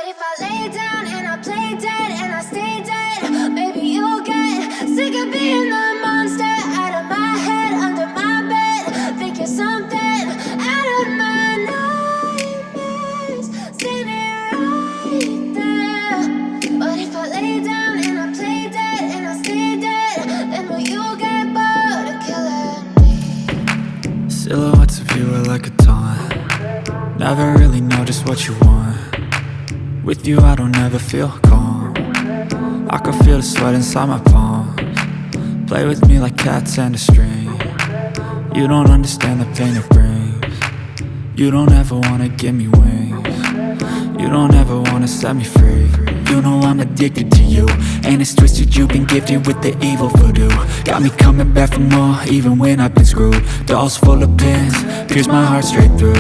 if I lay down and I play dead and I stay dead? Maybe you'll get sick of being the monster out of my head, under my bed. Think you're something out of my nightmares, standing right there. But if I lay down and I play dead and I stay dead, then will you get bored of killing me? Silhouettes of you are like a taunt. Never really know just what you want. With you I don't ever feel calm. I can feel the sweat inside my palms. Play with me like cats and a string. You don't understand the pain it brings. You don't ever wanna give me wings. You don't ever wanna set me free. You know I'm addicted to you, and it's twisted, you've been gifted with the evil voodoo. Got me coming back for more, even when I've been screwed. Dolls full of pins, pierce my heart straight through.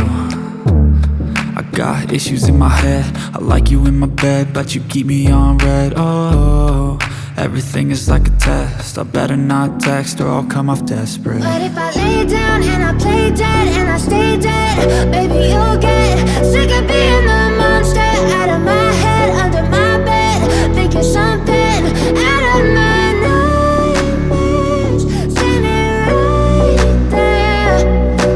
I got issues in my head, I like you in my bed, but you keep me on red. Oh, everything is like a test, I better not text or I'll come off desperate. But if I lay down and I play dead and I stay dead, baby you'll get sick of being the monster out of my head, under my bed. Think you're something out of my nightmares, standing right there.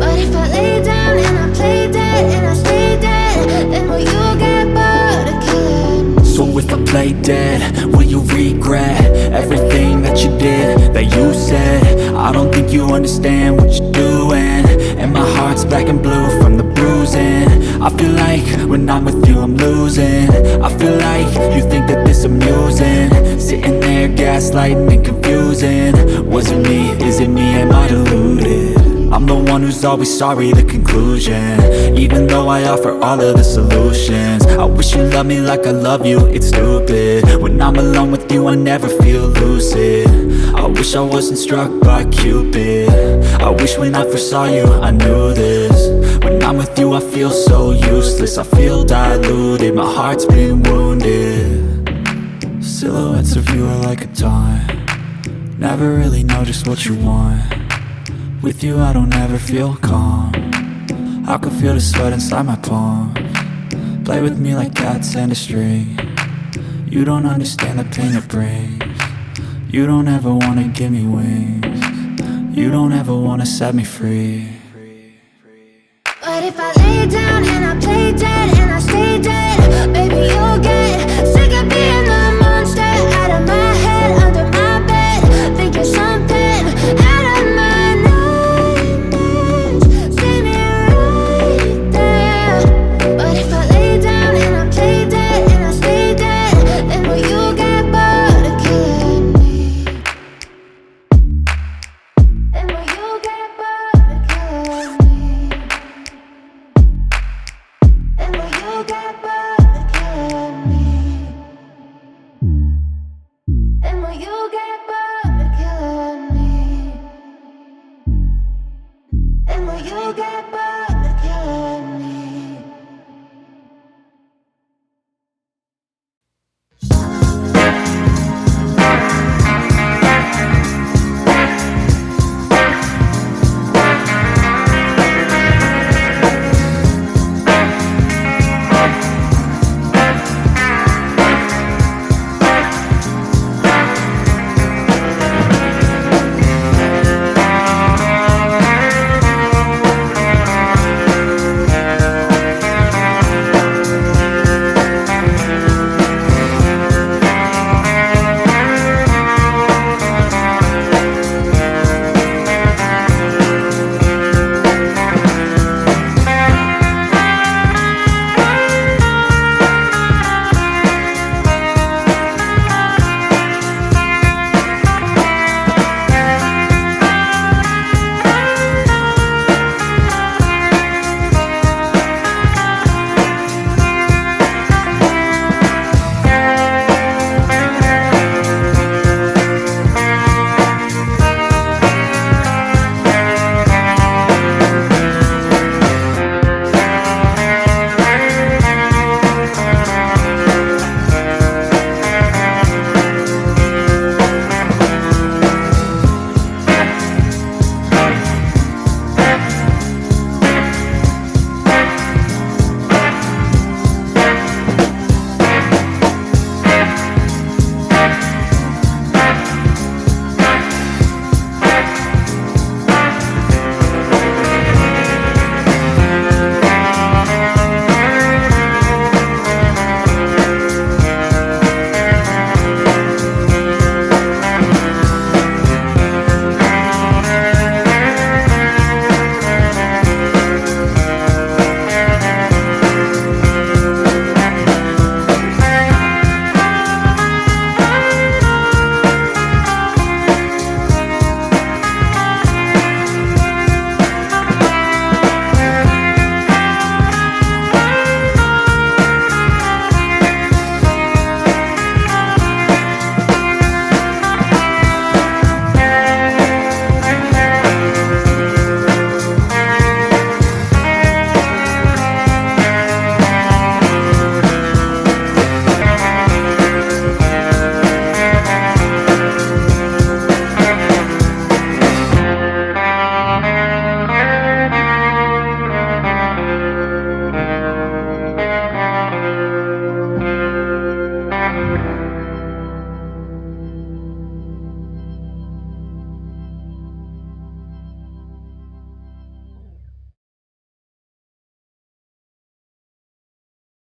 But if I lay down and I play dead and I stay dead, then will you get bored of killing me? So if I play dead, will you regret everything that you did, that you said? I don't think you understand what you're doing, and my heart's black and blue from the bruising. I feel like when I'm with you I'm losing. I feel like you think that this amusing, sitting there gaslighting and confusing. Was it me? Is it me? Am I deluded? I'm the one who's always sorry, the conclusion, even though I offer all of the solutions. I wish you loved me like I love you, it's stupid. When I'm alone with you I never feel lucid. I wish I wasn't struck by Cupid. I wish when I first saw you I knew this. When I'm with you I feel so useless, I feel diluted, my heart's been wounded. Silhouettes of you are like a taunt. Never really know just what you want. With you I don't ever feel calm. I can feel the sweat inside my palms. Play with me like cats and a string. You don't understand the pain it brings. You don't ever wanna give me wings. You don't ever wanna set me free. But if I lay down and I play dead and I stay dead,